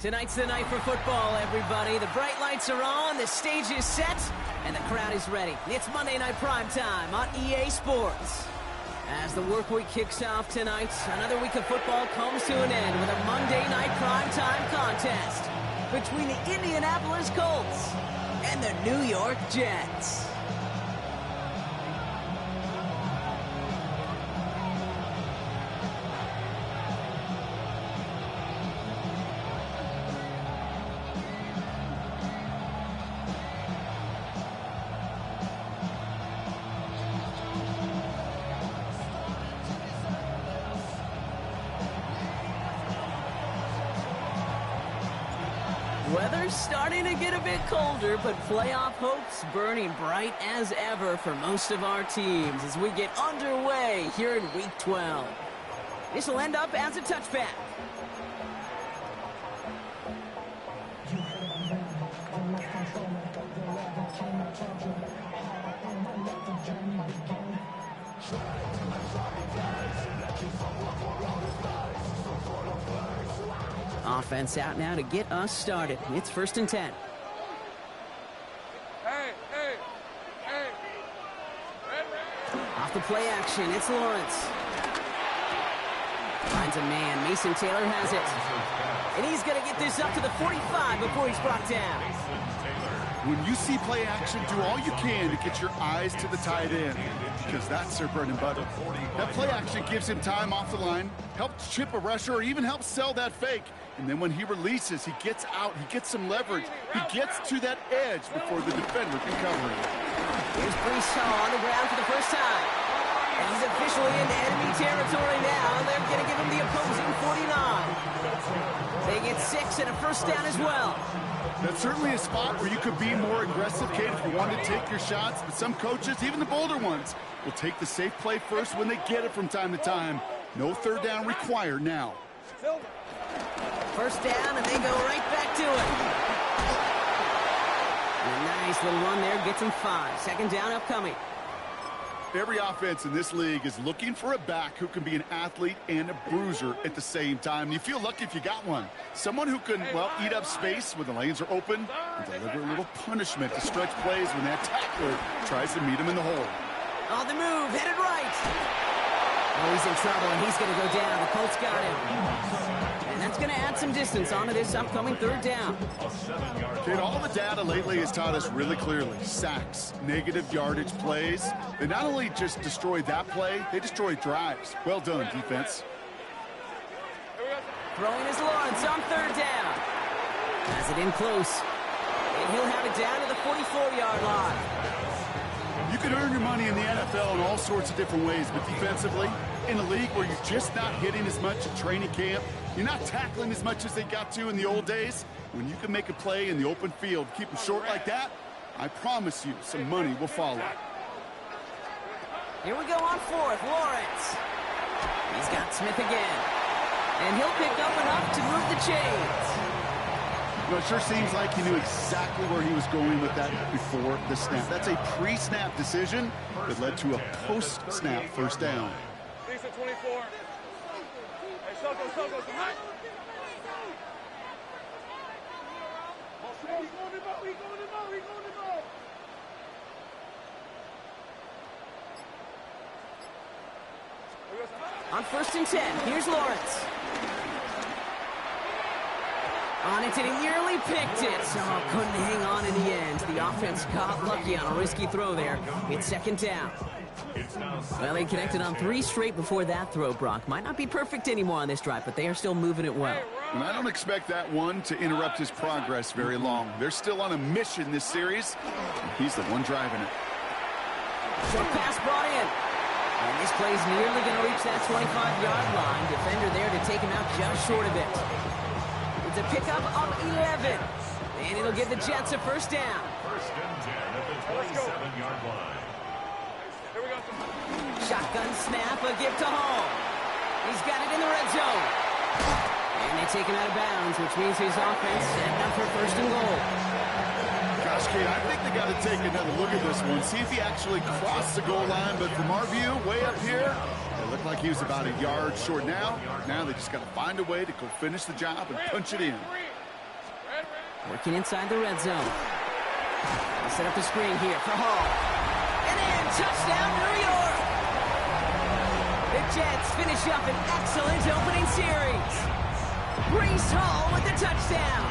Tonight's the night for football, everybody. The bright lights are on, the stage is set, and the crowd is ready. It's Monday Night Primetime on EA Sports. As the work week kicks off tonight, another week of football comes to an end with a Monday Night Primetime contest between the Indianapolis Colts and the New York Jets. Weather's starting to get a bit colder, but playoff hopes burning bright as ever for most of our teams as we get underway here in Week 12. This will end up as a touchback. Offense out now to get us started. It's 1st and 10. Off the play action, it's Lawrence. Finds a man. Mason Taylor has it. And he's going to get this up to the 45 before he's brought down. When you see play action, do all you can to get your eyes to the tight end, because that's their bread and butter. That play action gives him time off the line, helps chip a rusher, or even helps sell that fake. And then when he releases, he gets out, he gets some leverage. He gets to that edge before the defender can cover him. Here's Brees Hall on the ground for the first time. And he's officially into enemy territory now, and they're going to give him the opposing 49. They get 6 and a first down as well. That's certainly a spot where you could be more aggressive, Kate, if you want to take your shots. But some coaches, even the bolder ones, will take the safe play first when they get it from time to time. No third down required now. First down, and they go right back to it. And a nice little run there gets them 5. Second down upcoming. Every offense in this league is looking for a back who can be an athlete and a bruiser at the same time. You feel lucky if you got one. Someone who can, well, eat up space when the lanes are open and deliver a little punishment to stretch plays when that tackler tries to meet him in the hole. On the move, headed right. Oh, he's in trouble, and he's going to go down. The Colts got him. And that's going to add some distance onto this upcoming third down. Kid, all the data lately has taught us really clearly. Sacks, negative yardage plays. They not only just destroy that play, they destroy drives. Well done, defense. Throwing is Lawrence on third down. Has it in close. And he'll have it down to the 44-yard line. You can earn your money in the NFL in all sorts of different ways, but defensively, in a league where you're just not hitting as much at training camp, you're not tackling as much as they got to in the old days, when you can make a play in the open field, keep them short like that, I promise you some money will follow. Here we go on fourth, Lawrence. He's got Smith again. And he'll pick up enough to move the chains. You know, it sure seems like he knew exactly where he was going with that before the snap. That's a pre-snap decision that led to a post-snap first down. 24. Hey, Soko, come on. On 1st and 10, here's Lawrence. On it, and he nearly picked it. Oh, couldn't hang on in the end. The offense got lucky on a risky throw there. It's 2nd down. Well, they connected on 3 straight before that throw, Brock. Might not be perfect anymore on this drive, but they are still moving it well. And I don't expect that one to interrupt his progress very long. They're still on a mission this series, and he's the one driving it. Short pass brought in. And this play's nearly going to reach that 25-yard line. Defender there to take him out just short of it. It's a pickup of 11. And it'll give the Jets a first down. 1st and 10 at the 27-yard line. Shotgun snap, a give to Hall. He's got it in the red zone. And they take him out of bounds, which means his offense setting up for 1st and goal. Gosh, Kate, I think they got to take another look at this one, see if he actually crossed the goal line. But from our view, way up here, it looked like he was about a yard short now. Now they just got to find a way to go finish the job and punch it in. Working inside the red zone. They set up the screen here for Hall. And in, touchdown, New York! The Jets finish up an excellent opening series. Breece Hall with the touchdown.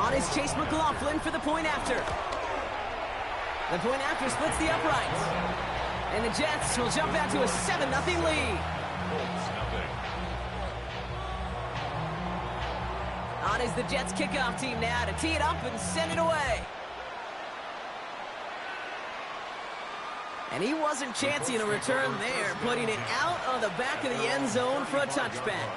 On is Chase McLaughlin for the point after. The point after splits the uprights. And the Jets will jump out to a 7-0 lead. On is the Jets kickoff team now to tee it up and send it away. And he wasn't chancing a return there, putting it out on the back of the end zone for a touchback.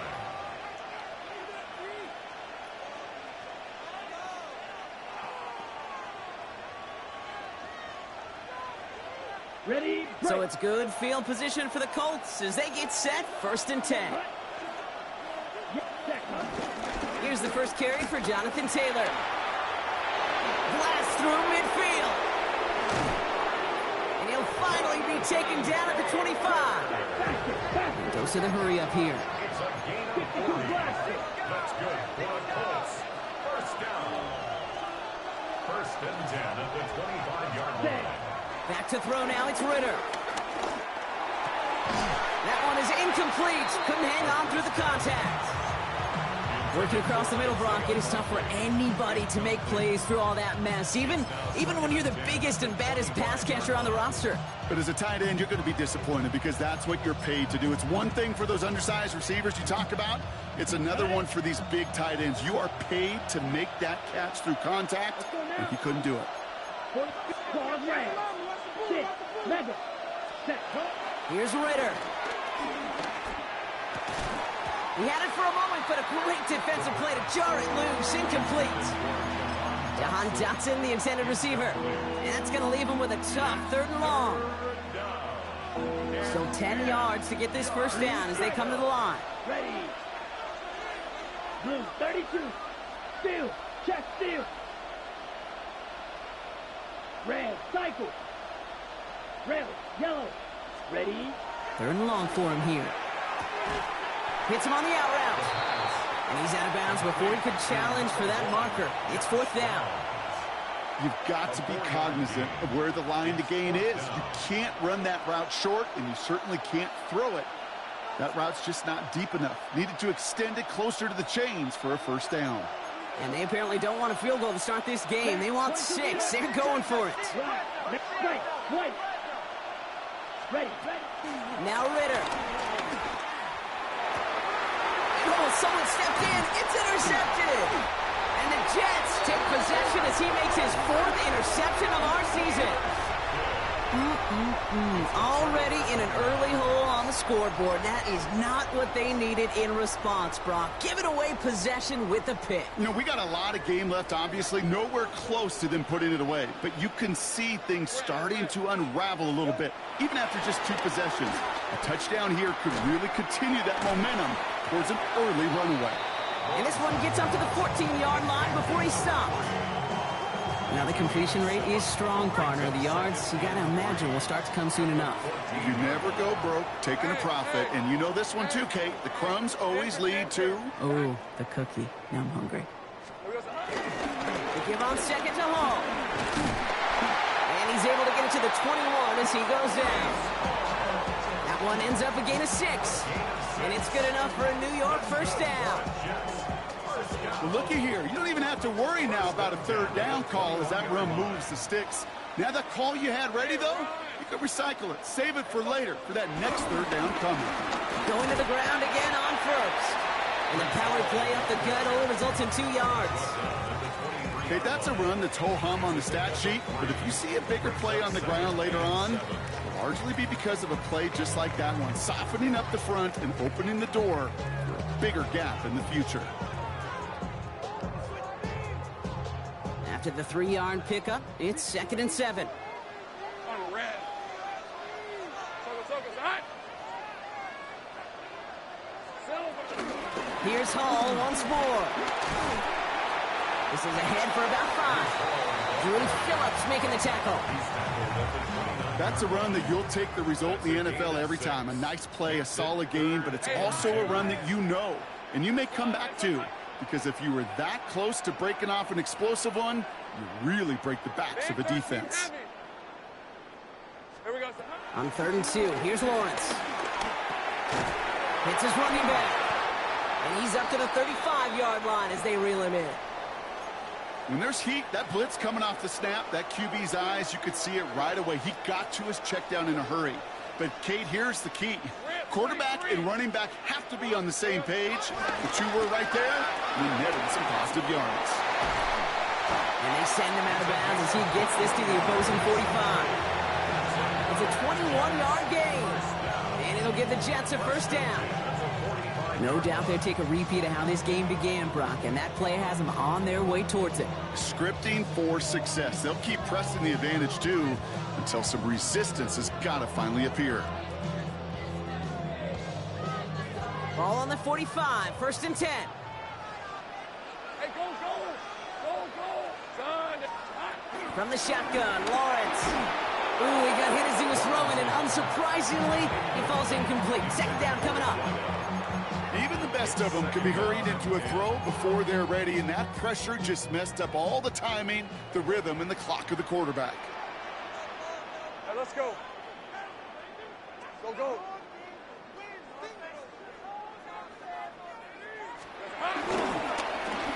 Ready, break. So it's good field position for the Colts as they get set, 1st and 10. Here's the first carry for Jonathan Taylor. Blast through midfield. And he'll finally be taken down at the 25. Goes to the hurry up here. It's a gain of 40. That's good for the Colts. First down. 1st and 10 at the 25-yard line. Back to throw now, it's Ritter. That one is incomplete. Couldn't hang on through the contact. Working across the middle, Brock. It is tough for anybody to make plays through all that mess, even when you're the biggest and baddest pass catcher on the roster. But as a tight end, you're going to be disappointed because that's what you're paid to do. It's one thing for those undersized receivers you talk about. It's another one for these big tight ends. You are paid to make that catch through contact, and he couldn't do it. Here's Ritter. He had it for a moment, but a great defensive play to jar it loose. Incomplete. Jahan Dotson, the intended receiver. And that's going to leave him with a tough 3rd and long. So 10 yards to get this first down as they come to the line. Ready. Blue 32. Steal. Check steal. Red. Cycle. Red. Yellow. Ready. 3rd and long for him here. Hits him on the out route. And he's out of bounds before he could challenge for that marker. It's 4th down. You've got to be cognizant of where the line to gain is. You can't run that route short, and you certainly can't throw it. That route's just not deep enough. Needed to extend it closer to the chains for a first down. And they apparently don't want a field goal to start this game. They want 6. They're going for it. Right. Ready. Now Ritter. Oh, someone stepped in. It's intercepted. And the Jets take possession as he makes his 4th interception of our season. Already in an early hole on the scoreboard. That is not what they needed in response, Brock. Giving away possession with a pick. You know, we got a lot of game left, obviously. Nowhere close to them putting it away. But you can see things starting to unravel a little bit, even after just 2 possessions. A touchdown here could really continue that momentum towards an early runaway. And this one gets up to the 14-yard line before he stopped. Now the completion rate is strong, partner. The yards, you got to imagine, will start to come soon enough. You never go broke taking a profit. And you know this one too, Kate. The crumbs always lead to... Oh, the cookie. Now I'm hungry. They give on 2nd to Hall. And he's able to get it to the 21 as he goes down. That one ends up a gain of 6. And it's good enough for a New York first down. Well, looky here. You don't even have to worry now about a 3rd down call as that run moves the sticks. Now that call you had ready, though, you could recycle it. Save it for later for that next 3rd down coming. Going to the ground again on 1st. And the power play up the gut only results in 2 yards. Okay, that's a run that's ho-hum on the stat sheet, but if you see a bigger play on the ground later on, it'll largely be because of a play just like that one, softening up the front and opening the door for a bigger gap in the future. After the 3-yard pickup, it's 2nd and 7. On red. Circle, hot. Here's Hall once more. This is ahead for about 5. Drew Phillips making the tackle. That's a run that you'll take the result in the NFL every time. A nice play, a solid game, but it's also a run that you know, and you may come back to. because if you were that close to breaking off an explosive one, you really break the backs of a defense. Here we go. On 3rd and 2, here's Lawrence. Hits his running back. And he's up to the 35-yard line as they reel him in. When there's heat, that blitz coming off the snap, that QB's eyes, you could see it right away. He got to his check down in a hurry. But, Kate, here's the key. Quarterback and running back have to be on the same page. The two were right there. We netted some positive yards. And they send him out of bounds as he gets this to the opposing 45. It's a 21-yard gain. And it'll give the Jets a first down. No doubt they'll take a repeat of how this game began, Brock, and that play has them on their way towards it. Scripting for success. They'll keep pressing the advantage, too, until some resistance has got to finally appear. Ball on the 45, 1st and 10. Hey, go, go! Go, go! Son! From the shotgun, Lawrence. Ooh, he got hit as he was throwing, and unsurprisingly, he falls incomplete. 2nd down coming up. Even the best of them can be hurried into a throw before they're ready, and that pressure just messed up all the timing, the rhythm, and the clock of the quarterback. Hey, let's go. Go, go.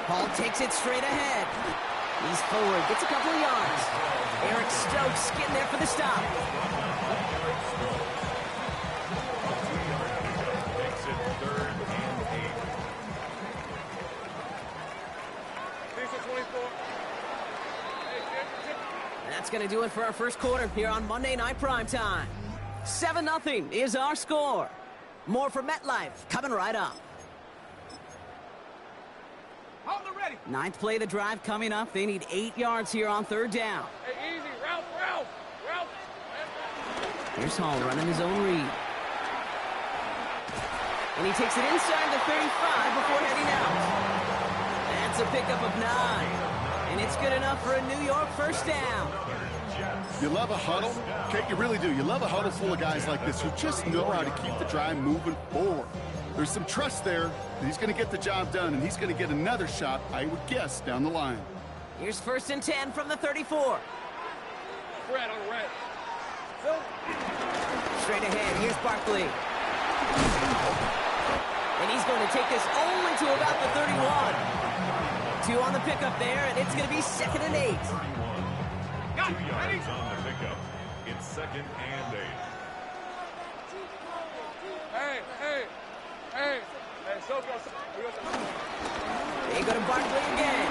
Paul takes it straight ahead. He's forward, gets a couple of yards. Eric Stokes getting there for the stop. Makes it 3rd and 8. Decent 24. That's going to do it for our first quarter here on Monday Night Primetime. 7-0 is our score. More from MetLife coming right up. Hold the ready. 9th play of the drive coming up. They need 8 yards here on 3rd down. Hey, easy. Ralph, Ralph. Ralph. Here's Hall running his own read. And he takes it inside the 35 before heading out. That's a pickup of 9. And it's good enough for a New York first down. You love a huddle? Kate, you really do. You love a huddle full of guys like this who just know how to keep the drive moving forward. There's some trust there that he's going to get the job done, and he's going to get another shot, I would guess, down the line. Here's 1st and 10 from the 34. Red on red. Phil. Straight ahead, here's Barkley. And he's going to take this only to about the 31. 2 on the pickup there, and it's going to be 2nd and 8. Got 2 it. Ready? yards on the pickup. It's 2nd and 8. Hey, hey, hey. Hey, so go. They go to Barkley again.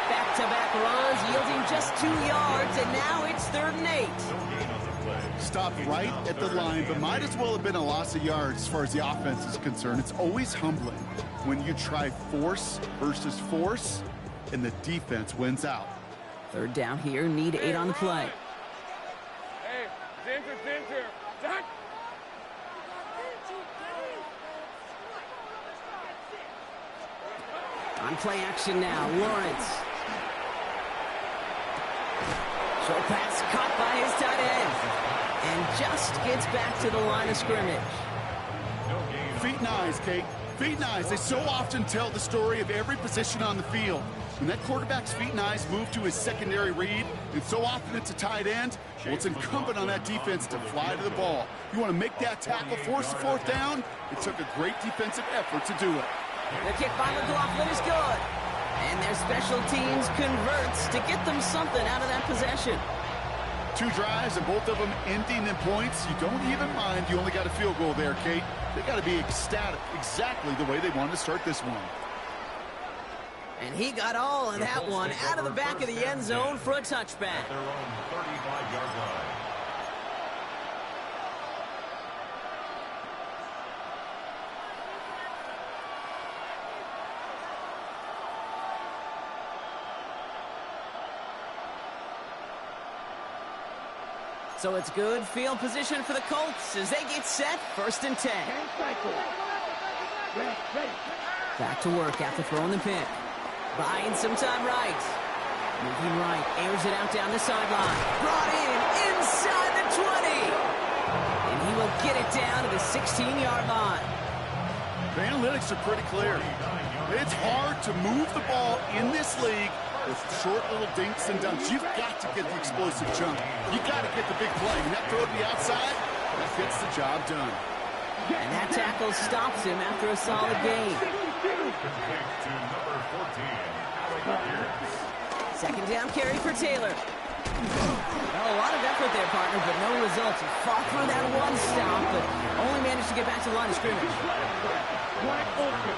Back-to-back runs, yielding just 2 yards, and now it's 3rd and 8. Stopped right at the line, but might as well have been a loss of yards as far as the offense is concerned. It's always humbling when you try force versus force, and the defense wins out. 3rd down here, need 8 on the play. Hey, Zinter. Zach. On play action now, Lawrence. Short pass caught by his tight end. And just gets back to the line of scrimmage. Feet and eyes, Kate. Feet and eyes. They so often tell the story of every position on the field. When that quarterback's feet and eyes move to his secondary read, and so often it's a tight end, well, it's incumbent on that defense to fly to the ball. You want to make that tackle, force the 4th down? It took a great defensive effort to do it. The kick by McLaughlin is good. And their special teams converts to get them something out of that possession. 2 drives and both of them ending in points. You don't even mind. You only got a field goal there, Kate. They got to be ecstatic, exactly the way they wanted to start this one. And he got all of that one out of the back of the end zone for a touchback. At their own 35-yard line. So it's good field position for the Colts as they get set, 1st and 10. Back to work after throwing the pick. Buying some time right. Moving right, airs it out down the sideline. Brought in inside the 20. And he will get it down to the 16-yard line. The analytics are pretty clear. It's hard to move the ball in this league with short little dinks and dunks. You've got to get the explosive jump. You got to get the big play. And that throw to the outside, that gets the job done. And that tackle stops him after a solid gain. Second down carry for Taylor. Well, a lot of effort there, partner, but no results. He fought through that one stop, but only managed to get back to the line of scrimmage. Wide open.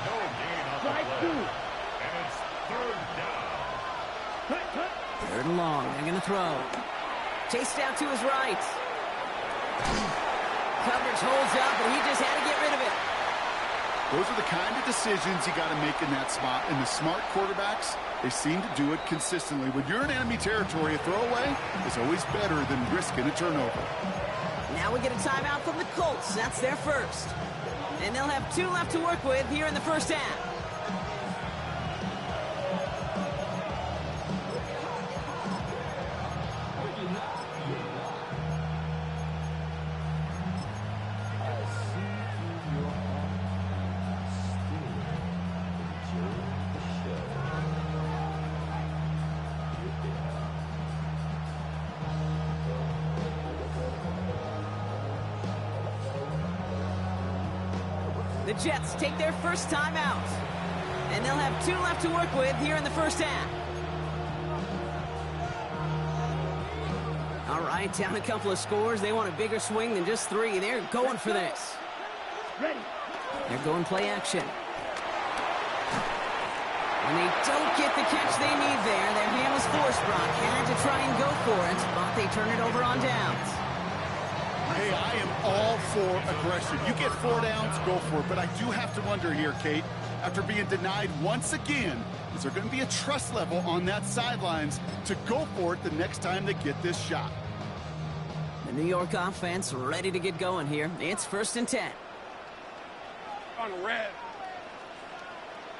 No gain on the Strike play. two. And it's third down. Cut, cut. Third and long. They're going to throw. Chased out to his right. Coverage holds up, and he just had to get rid of it. Those are the kind of decisions you got to make in that spot. And the smart quarterbacks, they seem to do it consistently. When you're in enemy territory, a throwaway is always better than risking a turnover. Now we get a timeout from the Colts. That's their first. And they'll have 2 left to work with here in the first half. The Jets take their first time out. And they'll have 2 left to work with here in the first half. All right, down a couple of scores. They want a bigger swing than just 3. They're going for this. Ready. They're going play action. When they don't get the catch they need there, their hand was forced. Brock had to try and go for it, but they turn it over on downs. Hey, I am all for aggression. You get 4 downs, go for it. But I do have to wonder here, Kate, after being denied once again, is there going to be a trust level on that sidelines to go for it the next time they get this shot? The New York offense ready to get going here. It's 1st and 10. On red.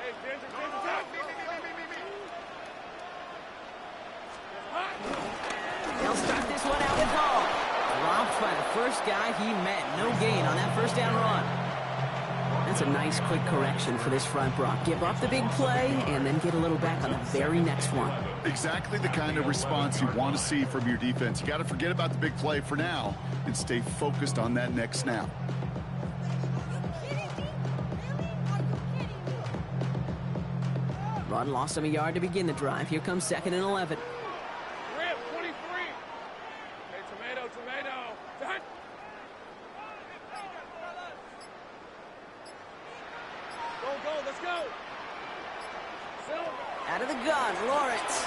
Hey, Ginger, Ginger, They'll start this one out with Hall. Dropped by the first guy he met. No gain on that first down run. That's a nice quick correction for this front, Brock. Give up the big play and then get a little back on the very next one. Exactly the kind of response you want to see from your defense. You got to forget about the big play for now and stay focused on that next snap. Run lost him a yard to begin the drive. Here comes 2nd and 11. Rip, 23. Hey, tomato, tomato. Done. Go, let's go. Silver. Out of the gun, Lawrence.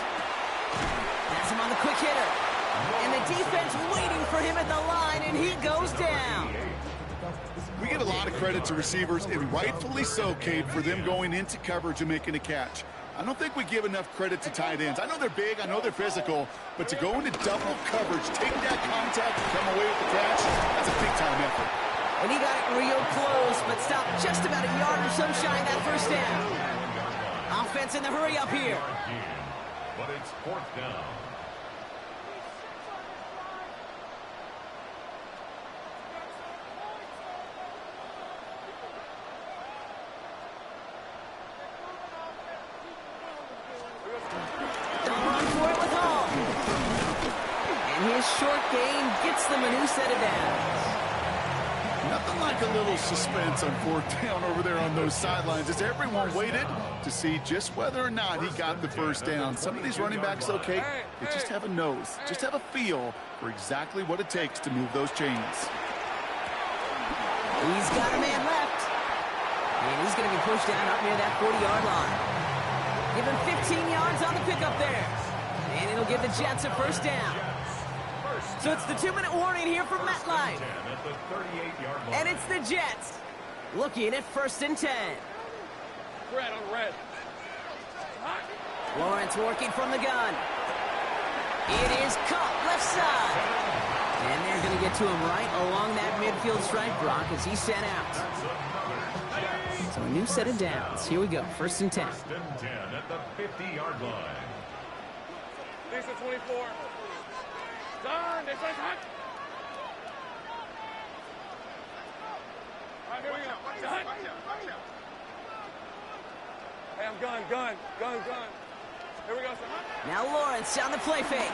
Has him on the quick hitter. And the defense waiting for him at the line, and he goes down. We give a lot of credit to receivers, and rightfully so, Kate, for them going into coverage and making a catch. I don't think we give enough credit to tight ends. I know they're big, I know they're physical, but to go into double coverage, take that contact, and come away with the catch, that's a big-time effort. And he got it real close, but stopped just about a yard or so shy of that first down. Offense in the hurry up here. But it's 4th down. Don't run for it with Hall. And his short gain gets them a new set of downs. Nothing like a little suspense on 4th down over there on those sidelines as everyone waited to see just whether or not he got the first down. Some of these running backs, okay, they just have a nose, just have a feel for exactly what it takes to move those chains. He's got a man left. And he's going to be pushed down up near that 40-yard line. Give him 15 yards on the pickup there. And it'll give the Jets a first down. So it's the 2-minute warning here from MetLife. And it's the Jets looking at 1st and 10. Red on red. Lawrence working from the gun. It is caught left side. And they're going to get to him right along that midfield stripe, Brock, as he's sent out. So a new set of downs. Here we go, 1st and 10. 1st and 10 at the 50-yard line. Lisa 24. Done. They say hot. All right, here we go. Done. Hey, I'm gun. Here we go, son. Now Lawrence on the play fake.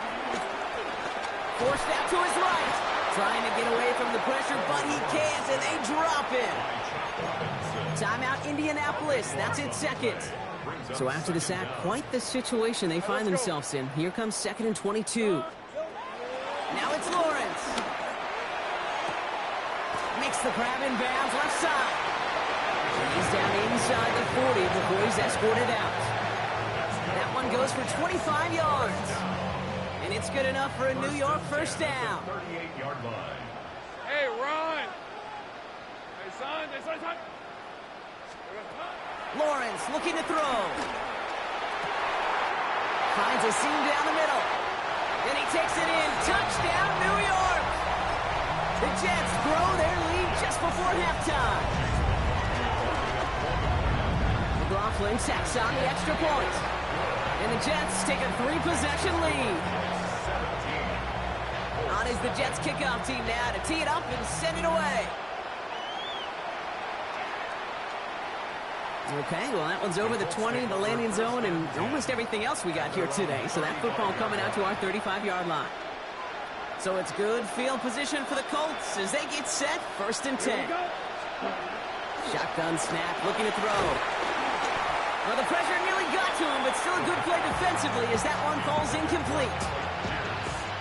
Forced out to his right. Trying to get away from the pressure, but he can't, and they drop him. Timeout, Indianapolis. That's its second. So after the sack, quite the situation they find themselves in. Here comes 2nd and 22. Now it's Lawrence. Makes the grab in bounds, left side. He's down inside the 40 before he's escorted out. That one goes for 25 yards. And it's good enough for a New York first down. 38-yard line. Hey, run. Hey, son. Lawrence looking to throw. Finds a seam down the middle. Then he takes it in. Touchdown, New York! The Jets grow their lead just before halftime. McLaughlin tacks on the extra point. And the Jets take a 3-possession lead. On is the Jets kickoff team now to tee it up and send it away. Okay, well, that one's over the 20, the landing zone, and almost everything else we got here today. So that football coming out to our 35-yard line. So it's good field position for the Colts as they get set, 1st and 10. Shotgun snap, looking to throw. Well, the pressure nearly got to him, but still a good play defensively as that one falls incomplete.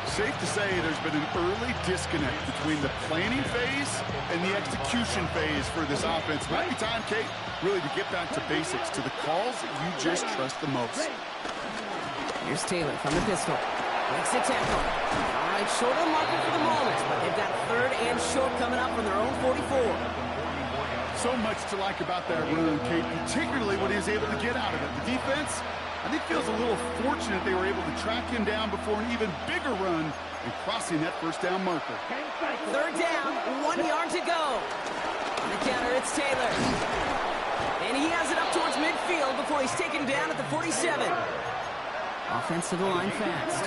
Safe to say there's been an early disconnect between the planning phase and the execution phase for this offense. Might be time, Kate, really to get back to basics, to the calls that you just trust the most. Here's Taylor from the pistol. Makes the tackle. All right, short on marker for the moment, but they've got 3rd and short coming up from their own 44. So much to like about that run, Kate, particularly what he was able to get out of it. The defense, I think, feels a little fortunate they were able to track him down before an even bigger run and crossing that first down marker. 3rd down, 1 yard to go. On the counter, it's Taylor. And he has it up towards midfield before he's taken down at the 47. Offense to the line fast.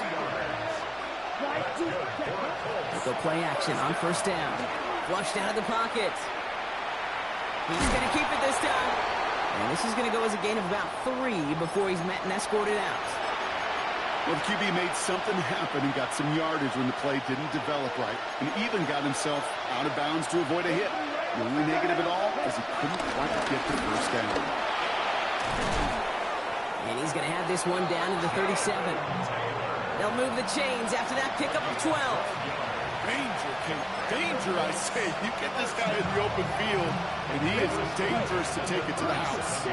Go play action on 1st down. Flushed out of the pocket. He's going to keep it this time. And this is going to go as a gain of about 3 before he's met and escorted out. Well, the QB made something happen and got some yardage when the play didn't develop right, and even got himself out of bounds to avoid a hit. The only negative at all is he couldn't quite get the first down. And he's going to have this one down to the 37. They'll move the chains after that pickup of 12. Danger, Kate. Danger, I say. You get this guy in the open field, and he is dangerous to take it to the house.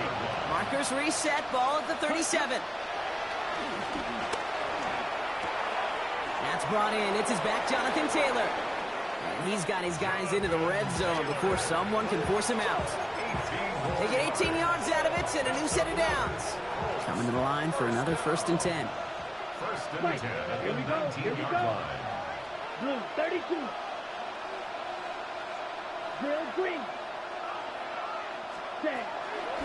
Markers reset, ball at the 37. That's brought in. It's his back, Jonathan Taylor. And he's got his guys into the red zone before someone can force him out. They get 18 yards out of it and a new set of downs. Coming to the line for another 1st and 10. 1st and 10 at the 19-yard line. Blue 32. Drill green. 10.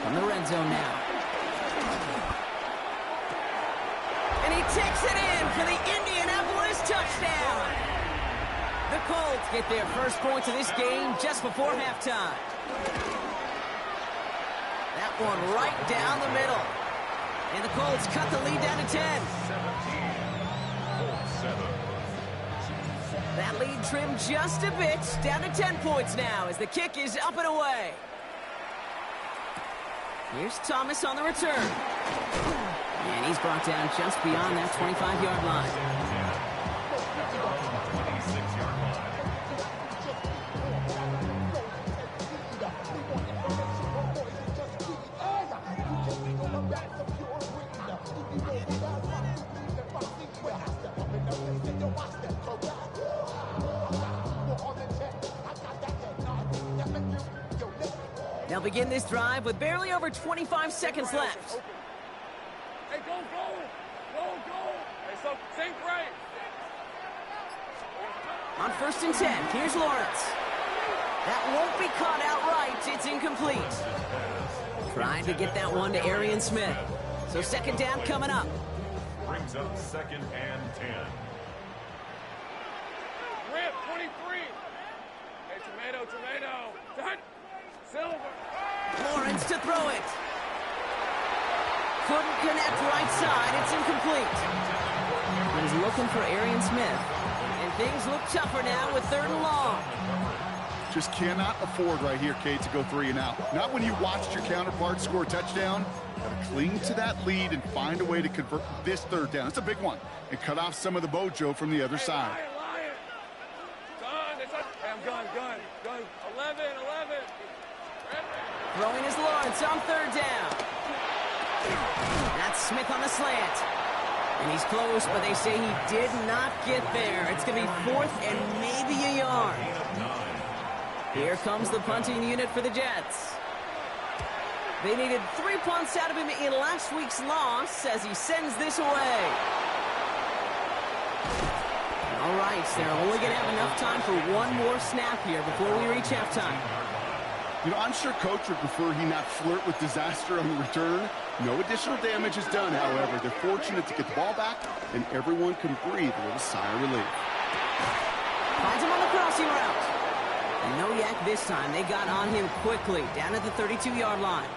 From the red zone now. And he takes it in for the Indianapolis touchdown. The Colts get their first points of this game just before halftime. That one right down the middle. And the Colts cut the lead down to 10. 7. That lead trimmed just a bit, down to 10 points now as the kick is up and away. Here's Thomas on the return. And he's brought down just beyond that 25-yard line. 26-yard line. They'll begin this drive with barely over 25 seconds left. Hey, go. Hey, so, think right. On 1st and 10, here's Lawrence. That won't be caught outright. It's incomplete. Trying to get that one to Arian Smith. So 2nd down coming up. Brings up 2nd and 10. Rip, 23. Hey, tomato. Done. Silver. Lawrence to throw it. couldn't connect right side. It's incomplete. He's looking for Arian Smith. And things look tougher now with 3rd and long. Just cannot afford right here, Kate, to go 3 and out. Not when you watched your counterpart score a touchdown. Gotta cling to that lead and find a way to convert this 3rd down. It's a big one. And cut off some of the mojo from the other side. Gun. 11. Throwing is Lawrence on 3rd down. That's Smith on the slant. And he's close, but they say he did not get there. It's going to be 4th and maybe a yard. Here comes the punting unit for the Jets. They needed 3 punts out of him in last week's loss as he sends this away. All right, they're only going to have enough time for one more snap here before we reach halftime. You know, I'm sure Coach would prefer he not flirt with disaster on the return. No additional damage is done, however. They're fortunate to get the ball back, and everyone can breathe a little sigh of relief. Finds him on the crossing route. And no yak this time. They got on him quickly, down at the 32-yard line.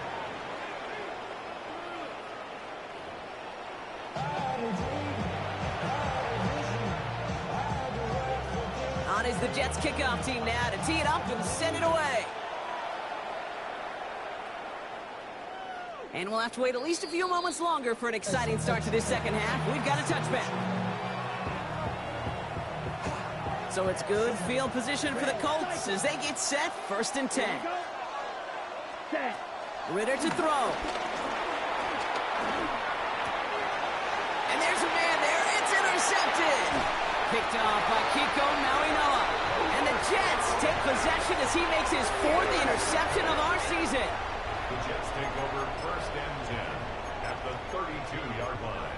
On is the Jets kickoff team now to tee it up and send it away. And we'll have to wait at least a few moments longer for an exciting start to this second half. We've got a touchback. So it's good field position for the Colts as they get set. 1st and 10. Ritter to throw. And there's a man there. It's intercepted. Picked off by Kiko Mauinoa. And the Jets take possession as he makes his 4th interception of our season. The Jets take over 1st and 10 at the 32-yard line.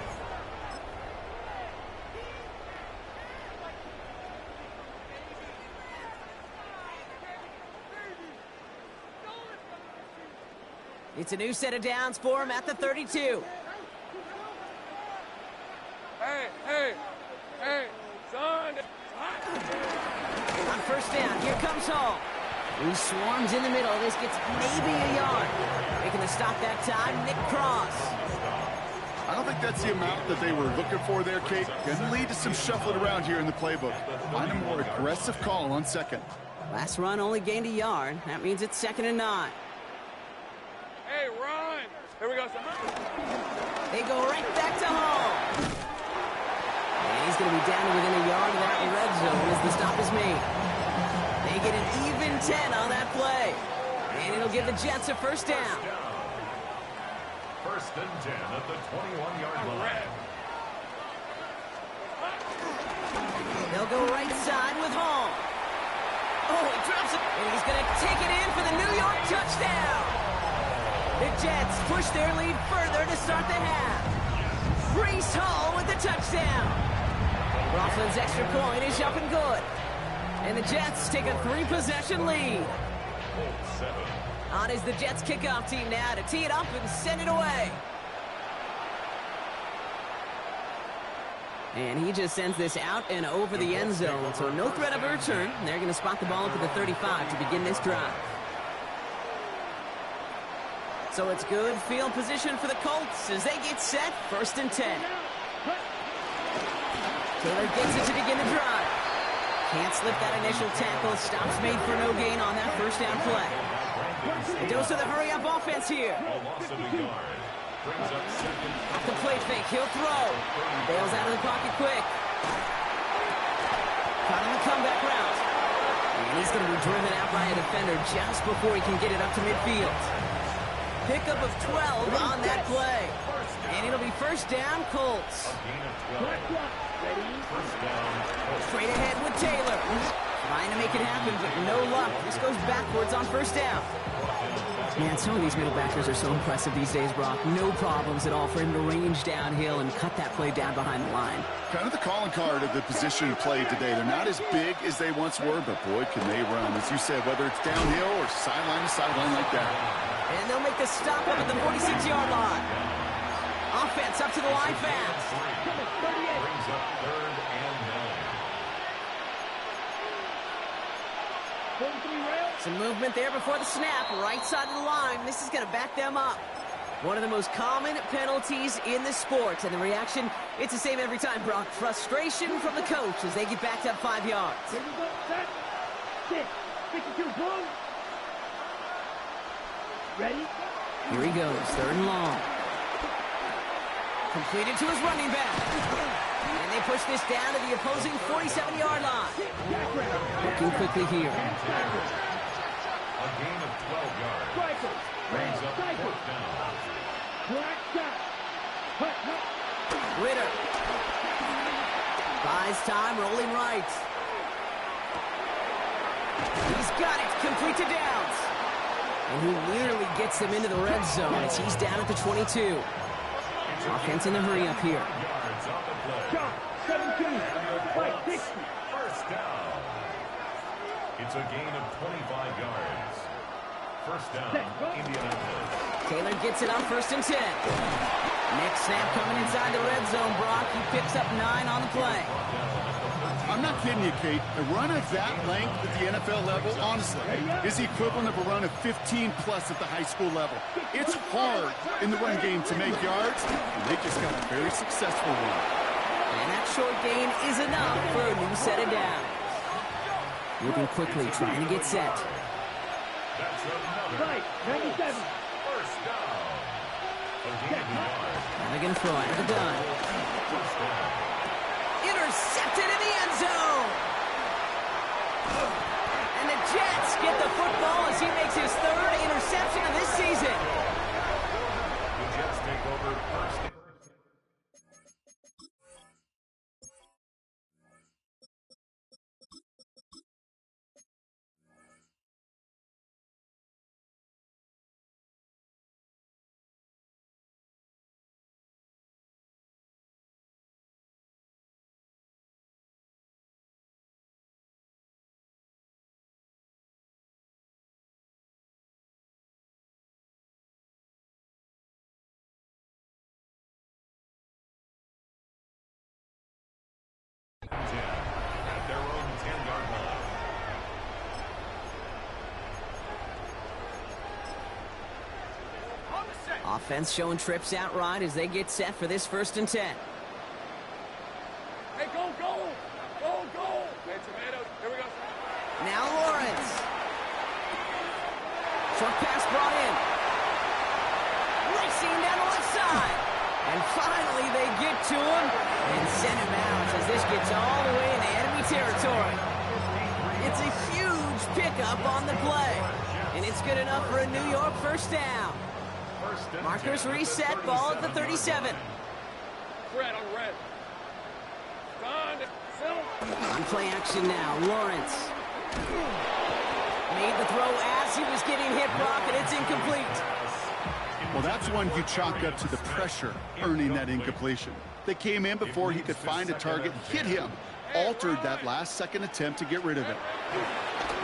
It's a new set of downs for him at the 32. Hey, son. On 1st down, here comes Hall. He swarms in the middle. This gets maybe a yard. Making the stop that time, Nick Cross. I don't think that's the amount that they were looking for there, Kate. Can lead to some shuffling around here in the playbook. Find a more aggressive call on 2nd. Last run only gained a yard. That means it's 2nd and 9. Hey, run. Here we go, son. They go right back to Hall. And he's going to be down to within a yard of that red zone as the stop is made. They get an even 10 on that play. And it'll give the Jets a 1st down. 1st and 10 at the 21-yard line. They'll go right side with Hall. Oh, he drops it. And he's going to take it in for the New York touchdown. The Jets push their lead further to start the half. Breece Hall with the touchdown. Roflin's extra point is up and good. And the Jets take a 3-possession lead. On is the Jets kickoff team now to tee it up and send it away. And he just sends this out and over the end zone, so no threat of a return. They're going to spot the ball up to the 35 to begin this drive. So it's good field position for the Colts as they get set. 1st and 10. Taylor gets it to begin the drive. Can't slip that initial tackle. Stops made for no gain on that 1st down play. A dose of the hurry-up offense here. Off the play fake, he'll throw. Bails out of the pocket quick. Caught on the comeback route. And he's going to be driven out by a defender just before he can get it up to midfield. Pickup of 12 on that play. And it'll be 1st down, Colts. Straight ahead with Taylor. Trying to make it happen, but no luck. This goes backwards on 1st down. Man, some of these middle backers are so impressive these days, Brock. No problems at all for him to range downhill and cut that play down behind the line. Kind of the calling card of the position played today. They're not as big as they once were, but boy, can they run. As you said, whether it's downhill or sideline to sideline like that. And they'll make the stop up at the 46-yard line. Offense up to the line fast. Brings up 3rd and 9. Some movement there before the snap. Right side of the line. This is going to back them up. One of the most common penalties in the sport, and the reaction, it's the same every time, Brock. Frustration from the coach as they get backed up 5 yards. Here we go, set, 6, 52, boom. Ready? Here he goes, 3rd and long. Completed to his running back. And they push this down to the opposing 47-yard line. Looking quickly here. A gain of 12 yards. Cycle. Brings up Cycle. 4th down. Black shot. Hut, hut. Ritter. Buys time, rolling right. He's got it, complete to Downs. And he nearly gets them into the red zone as he's down at the 22. Offense in the hurry up here. Yards on the play. Shot. 17. Fight. 60. 1st down. It's a gain of 25 yards. 1st down, Indianapolis. Taylor gets it on 1st and 10. Next snap coming inside the red zone, Brock. He picks up 9 on the play. I'm not kidding you, Kate. A run of that length at the NFL level, honestly, is the equivalent of a run of 15-plus at the high school level. It's hard in the run game to make yards, and they just got a very successful one. And that short gain is enough for a new set of downs. Moving quickly, trying to get set. That's another. Right. 97. 1st down. A gain of yards. Now they're going to throw out of the gun. Intercepted in the end zone. And the Jets get the football as he makes his 3rd interception of this season. The Jets take over 1st. At their own 10-yard line. Offense showing trips out right as they get set for this 1st and 10. Hey, go, go! Go, go! Hey, tomatoes. Here we go. Now Lawrence. Short pass brought in. Racing down the left side. And finally they get to him and send him out as this gets all the way into enemy territory. It's a huge pickup on the play. And it's good enough for a New York 1st down. Markers reset, ball at the 37. Red on red. Gone. Film. On play action now, Lawrence. Made the throw as he was getting hit, Brock, and it's incomplete. Well, that's one you chalk up to the pressure earning that incompletion. They came in before he could find a target, hit him, altered that last-second attempt to get rid of it.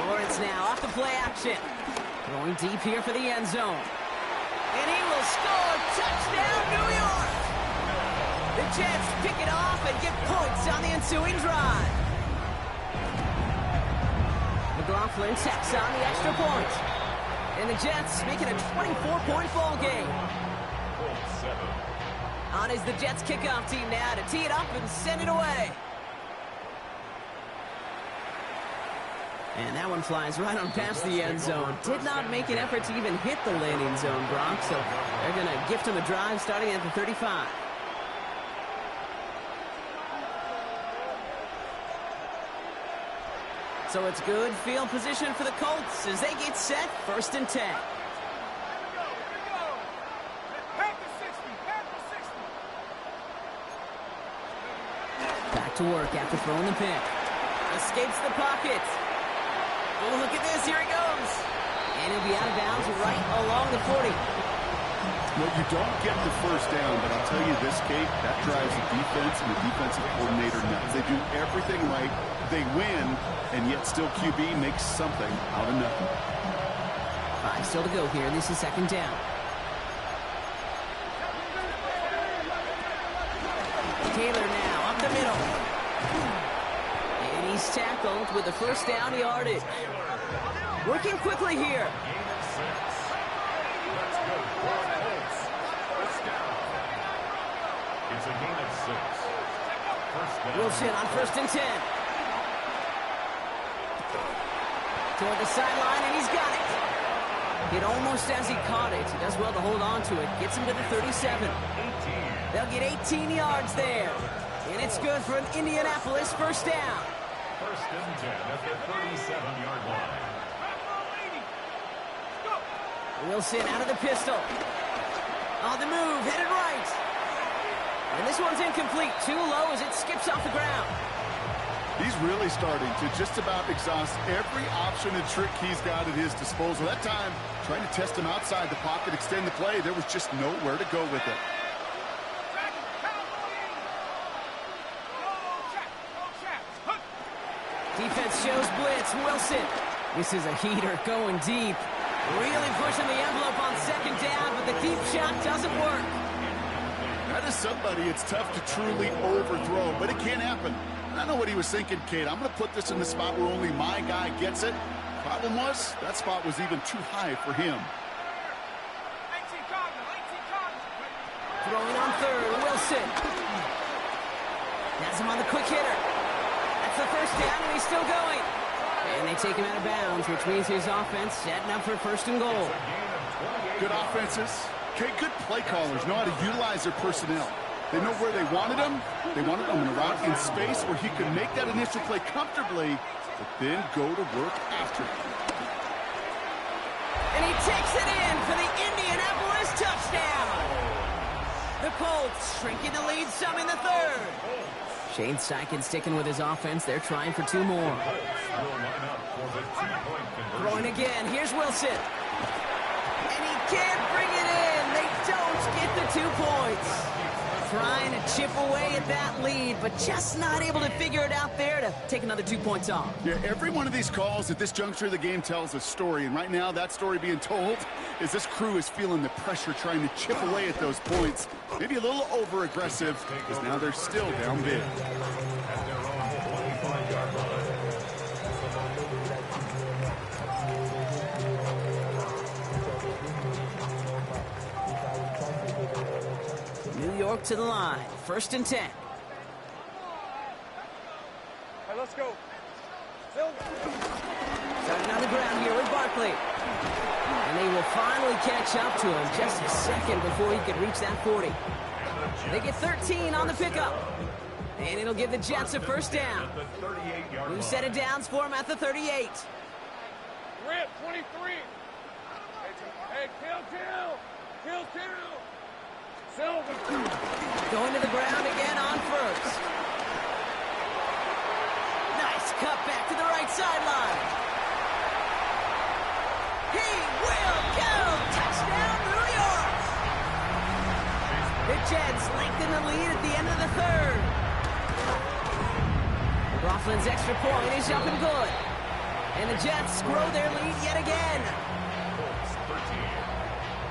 Lawrence now off the play action. Throwing deep here for the end zone. And he will score. Touchdown, New York! The Jets pick it off and get points on the ensuing drive. McLaughlin tacks on the extra point. And the Jets making a 24-point ball game. On is the Jets kickoff team now to tee it up and send it away. And that one flies right on past the end zone. Did not make an effort to even hit the landing zone, Brock, so they're going to gift him a drive starting at the 35. So it's good field position for the Colts as they get set, 1st and 10. Back to work after throwing the pick. Escapes the pocket. Oh, look at this. Here he goes. And he'll be out of bounds right along the 40. Well, you don't get the 1st down, but I'll tell you this, Kate, that drives the defense and the defensive coordinator nuts. They do everything right. They win, and yet still QB makes something out of nothing. 5 still to go here. This is 2nd down. Taylor now up the middle. And he's tackled with the 1st down yardage. Working quickly here. It's a gain of 6. First down. Wilson on 1st and 10. Toward the sideline, and he's got it. Hit almost as he caught it. He does well to hold on to it. Gets him to the 37. 18. They'll get 18 yards there. And it's good for an Indianapolis first down. First and 10 at the 37-yard line. Wilson out of the pistol. On the move, headed right. And this one's incomplete. Too low as it skips off the ground. He's really starting to just about exhaust every option and trick he's got at his disposal. That time, trying to test him outside the pocket, extend the play, there was just nowhere to go with it. Defense shows blitz. Wilson. This is a heater going deep. Really pushing the envelope on 2nd down, but the deep shot doesn't work. That is somebody it's tough to truly overthrow, but it can't happen. I know what he was thinking, Kate. I'm going to put this in the spot where only my guy gets it. Problem was, that spot was even too high for him. Throwing on 3rd, Wilson. Has him on the quick hitter. That's the first down, and he's still going. And they take him out of bounds, which means his offense setting up for 1st and goal. Good offenses. Okay, good play callers know how to utilize their personnel. They know where they wanted him. They wanted him in a route in space where he could make that initial play comfortably, but then go to work after. And he takes it in for the Indianapolis touchdown. The Colts shrinking the lead some in the 3rd. Shane Steichen sticking with his offense. They're trying for 2 more. Throwing again. Here's Wilson. And he can't bring it in. They don't get the 2 points. Trying to chip away at that lead, but just not able to figure it out there to take another 2 points off. Yeah, every one of these calls at this juncture of the game tells a story, and right now that story being told is this crew is feeling the pressure trying to chip away at those points. Maybe a little over-aggressive, because now they're still down big. At their own 25-yard line. New York to the line. 1st and 10. Hey, let's go. Starting on the ground here with Barkley. And they will finally catch up to him just a second before he could reach that 40. They get 13 on the pickup. And it'll give the Jets a first down. New set of downs for him at the 38. Rip, 23. Hey, kill. Silver. Going to the ground again on 1st. Nice cut back to the right sideline. He will go! Touchdown, New York! The Jets lengthen the lead at the end of the 3rd. Coughlin's extra point is up and good. And the Jets grow their lead yet again.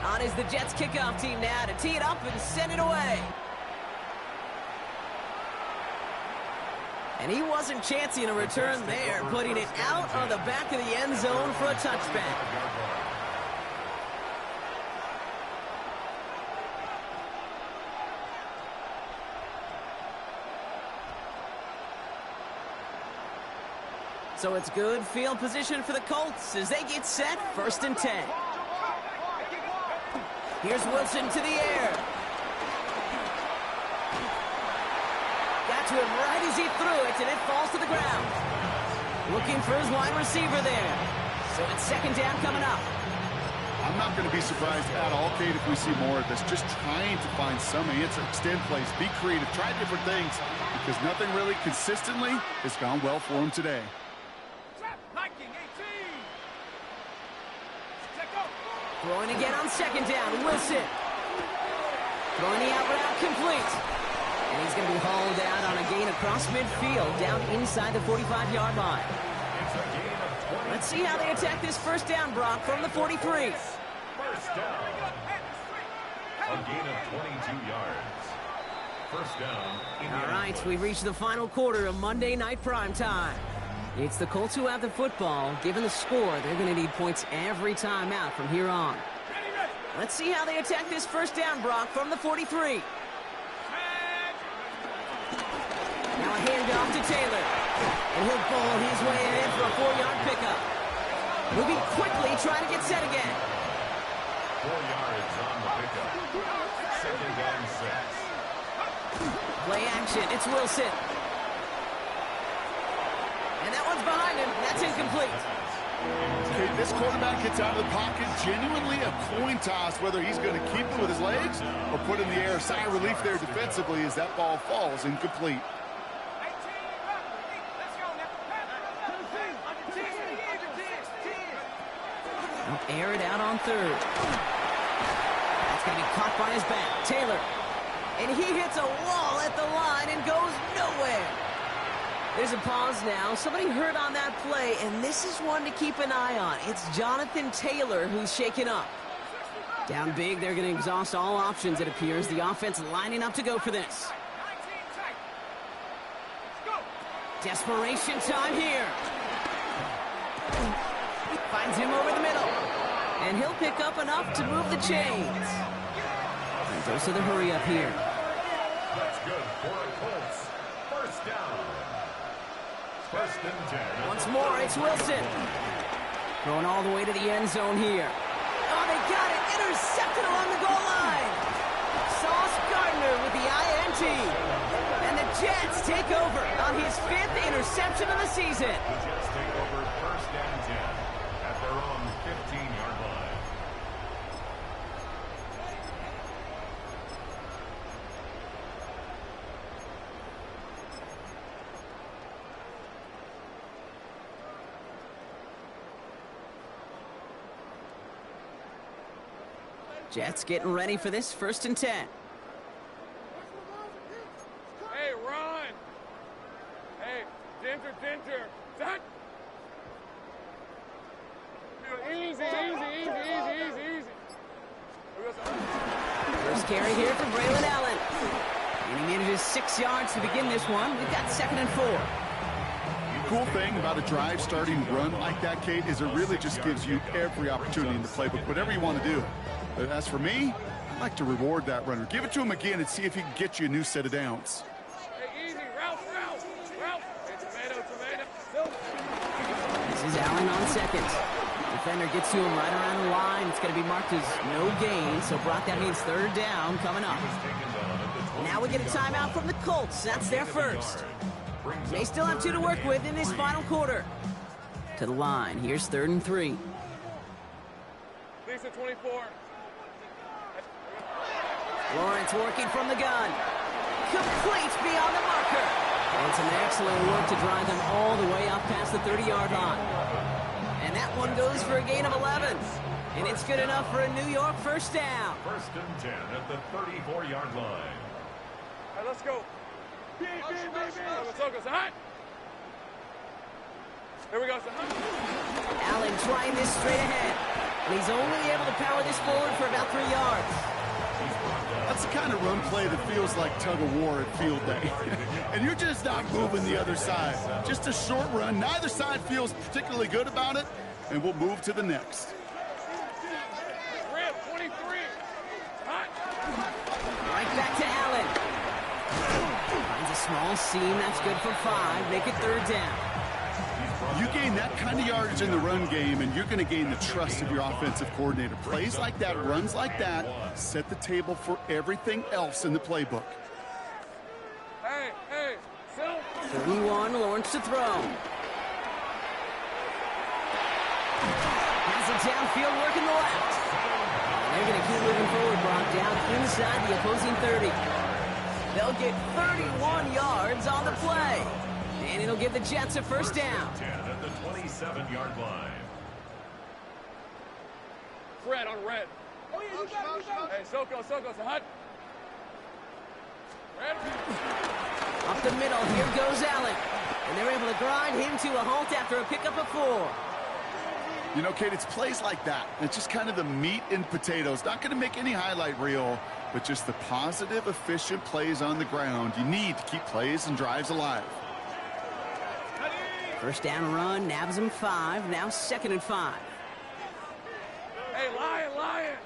On is the Jets kickoff team now to tee it up and send it away. And he wasn't chancing a return there, putting it out on the back of the end zone for a touchback. So it's good field position for the Colts as they get set, 1st and 10. Here's Wilson to the air. Got to him right as he threw it, and it falls to the ground. Looking for his wide receiver there. So it's 2nd down coming up. I'm not going to be surprised at all, Kate, if we see more of this. Just trying to find some answer, extend plays, be creative, try different things, because nothing really consistently has gone well for him today. Throwing again on 2nd down, Wilson. Throwing the out route complete. And he's going to be hauled out on a gain across midfield, down inside the 45-yard line. Let's see how they attack this first down, Brock, from the 43. First down. A gain of 22 yards. First down. All right, we've reached the final quarter of Monday Night Primetime. It's the Colts who have the football. Given the score, they're going to need points every time out from here on. Let's see how they attack this first down, Brock, from the 43. Now a handoff to Taylor. And he'll bowl his way ahead for a 4-yard pickup. Moving quickly, trying to get set again. 4 yards on the pickup. 2nd and 6. Play action, it's Wilson. And that one's behind him. That's incomplete. Okay, this quarterback gets out of the pocket, genuinely a coin toss whether he's going to keep it with his legs or put in the air. Sigh of relief there defensively as that ball falls incomplete. He'll air it out on 3rd. That's going to be caught by his back. Taylor. And he hits a wall at the line and goes nowhere. There's a pause now. Somebody hurt on that play, and this is one to keep an eye on. It's Jonathan Taylor who's shaken up. Down big, they're going to exhaust all options, it appears. The offense lining up to go for this. Desperation time here. Finds him over the middle. And he'll pick up enough to move the chains. And goes to the hurry up here. That's good for the Colts. 1st down. 1st and 10. Once more, it's Wilson. Going all the way to the end zone here. Oh, they got it. Intercepted along the goal line. Sauce Gardner with the INT. And the Jets take over on his 5th interception of the season. The Jets take over 1st and 10 at their own 15-yard line. Jets getting ready for this 1st and 10. Hey, run! Hey, Dinter. That. Easy. First carry here for Braylon Allen. And he manages 6 yards to begin this one. We've got 2nd and 4. Cool thing about a drive starting run like that, Kate, is it really just gives you every opportunity in the playbook, whatever you want to do. But as for me, I like to reward that runner. Give it to him again and see if he can get you a new set of downs. Hey, easy. Route. Hey, tomato. This is Allen on 2nd. Defender gets to him right around the line. It's going to be marked as no gain. So, Brock, that means 3rd down coming up. Now we get a timeout from the Colts. That's their 1st. They still have 2 to work with in this final quarter. To the line. Here's 3rd and 3. Lisa 24. Lawrence working from the gun. Complete beyond the marker. And some excellent work to drive them all the way up past the 30-yard line. And that one goes for a gain of 11. And it's good enough for a New York 1st down. 1st and 10 at the 34-yard line. All right, let's go. Soko, hot. Here we go, Allen trying this straight ahead. And he's only able to power this forward for about 3 yards. That's the kind of run play that feels like tug-of-war at field day. And you're just not moving the other side. Just a short run. Neither side feels particularly good about it. And we'll move to the next. Rip, 23. Hot. Right back to Allen. Finds a small seam. That's good for 5. Make it 3rd down. You gain that kind of yardage in the run game, and you're going to gain the trust of your offensive coordinator. Plays like that, runs like that, set the table for everything else in the playbook. Hey, Phil. 31, Lawrence to throw. Has it downfield, working the left. They're going to keep moving forward, Brock, down inside the opposing 30. They'll get 31 yards on the play. And it'll give the Jets a 1st down. 10 at the 27-yard line. Red on red. Oh, yeah, you got it. Hey, Soko, hot. Red. Up the middle, here goes Allen. And they're able to grind him to a halt after a pickup of 4. You know, Kate, it's plays like that. It's just kind of the meat and potatoes. Not going to make any highlight reel, but just the positive, efficient plays on the ground. You need to keep plays and drives alive. 1st down run, nabs him 5. Now 2nd and 5. Hey, Lion.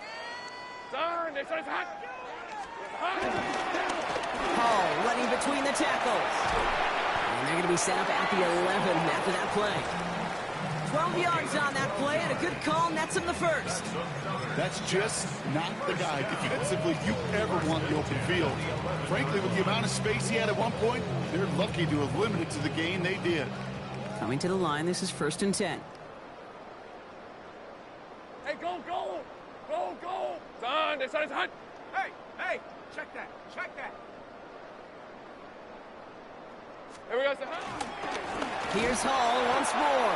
Darn, it's hot. Hall running between the tackles. And they're going to be set up at the 11 after that play. 12 yards on that play, and a good call nets him the first. That's just not the guy defensively you ever want in the open field. Frankly, with the amount of space he had at one point, they're lucky to have limited to the gain they did. Coming to the line, this is 1st and 10. Hey, go, go! Go, go! Son, this is hot! Hey, check that, check that. Here we go, son. Here's Hall once more.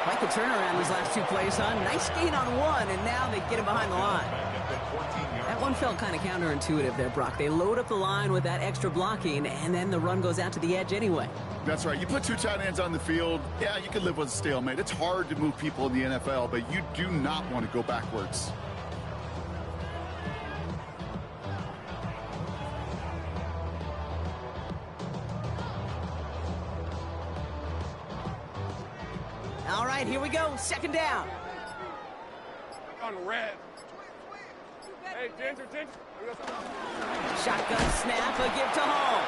Quite the turnaround these last 2 plays, son. Nice gain on one, and now they get him behind the line. That one felt kind of counterintuitive there, Brock. They load up the line with that extra blocking, and then the run goes out to the edge anyway. That's right. You put 2 tight ends on the field, yeah, you can live with a stalemate. It's hard to move people in the NFL, but you do not want to go backwards. All right, here we go. 2nd down. On red. Hey, Ginger. Here we go, son. Shotgun snap, a give to Hall.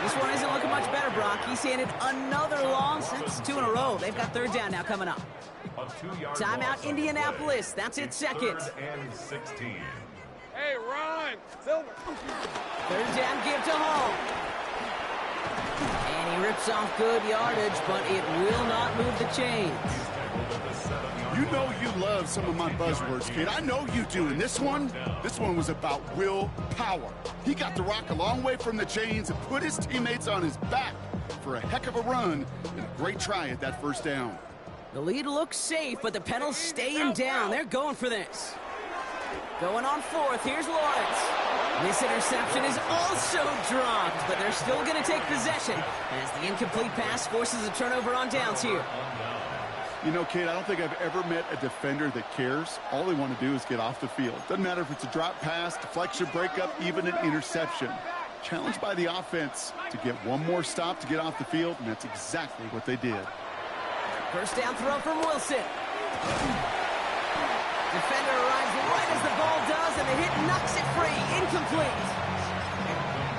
This one isn't looking much better, Brock. He's handed another long. That's 2 in a row. They've got 3rd down now coming up. Timeout, Indianapolis. That's it, 2nd. 3rd and 16. Hey, Ron! Silver! 3rd down, give to Hall. And he rips off good yardage, but it will not move the chains. You know you love some of my buzzwords, kid. I know you do. And this one was about willpower. He got the rock a long way from the chains and put his teammates on his back for a heck of a run and a great try at that 1st down. The lead looks safe, but the Penals staying down. They're going for this. Going on 4th, here's Lawrence. This interception is also dropped, but they're still going to take possession as the incomplete pass forces a turnover on downs here. You know, Kate, I don't think I've ever met a defender that cares. All they want to do is get off the field. Doesn't matter if it's a drop pass, deflection, breakup, even an interception. Challenged by the offense to get one more stop to get off the field, and that's exactly what they did. 1st down throw from Wilson. Defender arrives right as the ball does, and the hit knocks it free. Incomplete.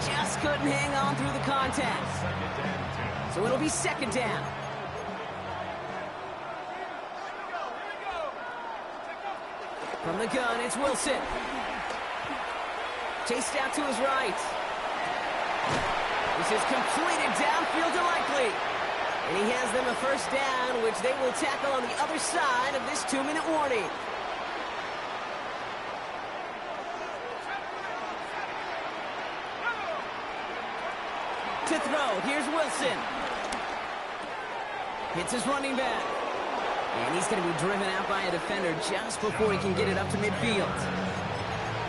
Just couldn't hang on through the contact. So it'll be 2nd down. From the gun, it's Wilson. Chased out to his right. This is completed downfield to Likely. And he has them a 1st down, which they will tackle on the other side of this 2-minute warning. To throw, here's Wilson. Hits his running back. And he's going to be driven out by a defender just before he can get it up to midfield.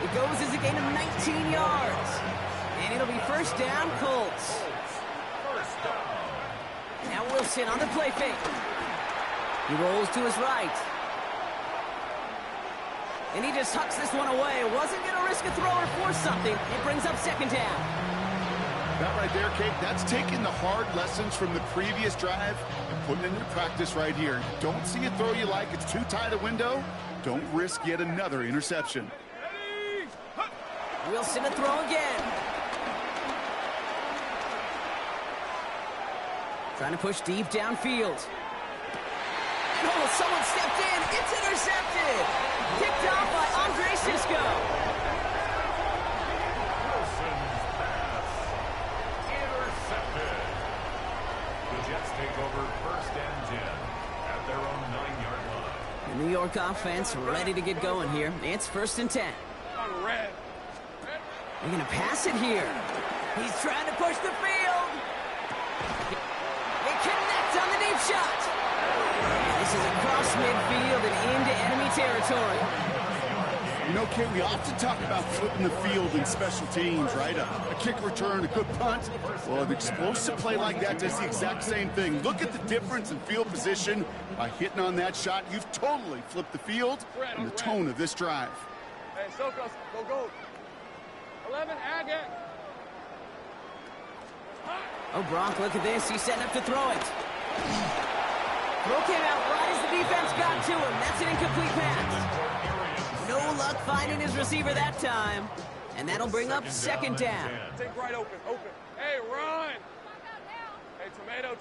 It goes as a gain of 19 yards. And it'll be 1st down, Colts. Now Wilson on the play fake. He rolls to his right. And he just hucks this one away. Wasn't going to risk a throw or force something. It brings up 2nd down. That right there, Kate, that's taking the hard lessons from the previous drive and putting it into practice right here. Don't see a throw you like, it's too tight a window. Don't risk yet another interception. Wilson to throw again. Trying to push deep downfield. And oh, someone stepped in. It's intercepted. Picked off by Andre Cisco. Wilson's pass intercepted. The Jets take over 1st and 10 at their own 9-yard line. The New York offense ready to get going here. It's 1st and 10. On red. They're going to pass it here. He's trying to push the field. They connect on the deep shot. This is across midfield and into enemy territory. You know, Kate, we often talk about flipping the field in special teams, right? A kick return, a good punt. Well, an explosive play like that does the exact same thing. Look at the difference in field position. By hitting on that shot, you've totally flipped the field and the tone of this drive. Hey, Sokos, go. 11, Agate. Oh, Brock, look at this. He's setting up to throw it. Throw came out right as the defense got to him. That's an incomplete pass. No luck finding his receiver that time. And that'll bring up second down. Take right open. Hey, run. Hey, tomato.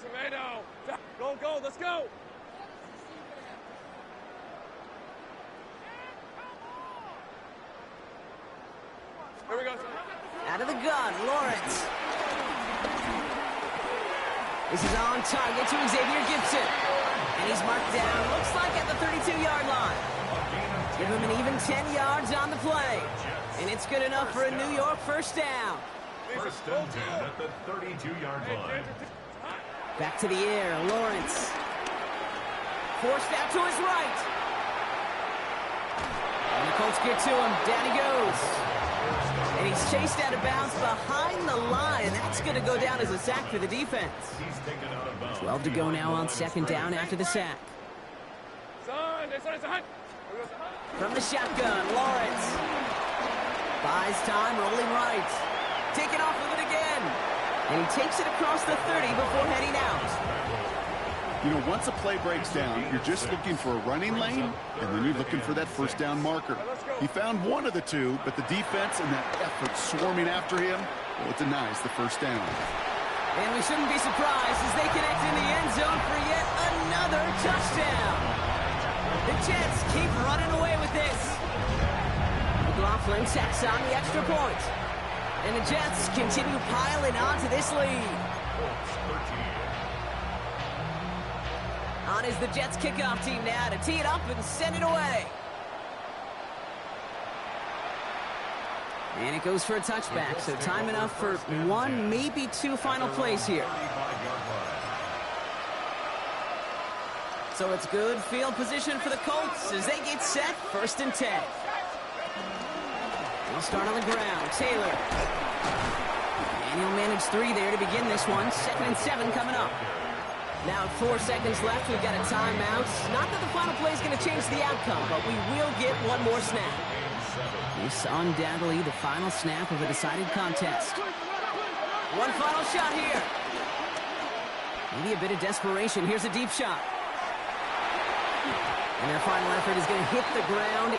Go, let's go. Here we go. Out of the gun, Lawrence. This is on target to Xavier Gibson. And he's marked down, looks like at the 32-yard line. Give him an even 10 yards on the play. And it's good enough for a New York first down. First and 10 at the 32-yard line. Back to the air, Lawrence. Forced out to his right. And the Colts get to him. Down he goes. And he's chased out of bounds behind the line. And that's going to go down as a sack for the defense. 12 to go now on second down after the sack. From the shotgun, Lawrence. Buys time, rolling right. Taking off with it again. And he takes it across the 30 before heading out. You know, once a play breaks down, you're just looking for a running lane, and then you're looking for that first down marker. He found one of the two, but the defense and that effort swarming after him, well, it denies the first down. And we shouldn't be surprised as they connect in the end zone for yet another touchdown. The Jets keep running away with this. McLaughlin tacks on the extra point. And the Jets continue piling on to this lead. On is the Jets kickoff team now to tee it up and send it away. And it goes for a touchback, so time enough for one, maybe two final plays here. So it's good field position for the Colts as they get set, 1st and 10. They'll start on the ground. Taylor. And he'll manage 3 there to begin this one. 2nd and 7 coming up. Now 4 seconds left. We've got a timeout. Not that the final play is going to change the outcome, but we will get one more snap. This undoubtedly the final snap of a decided contest. One final shot here. Maybe a bit of desperation. Here's a deep shot. And their final effort is going to hit the ground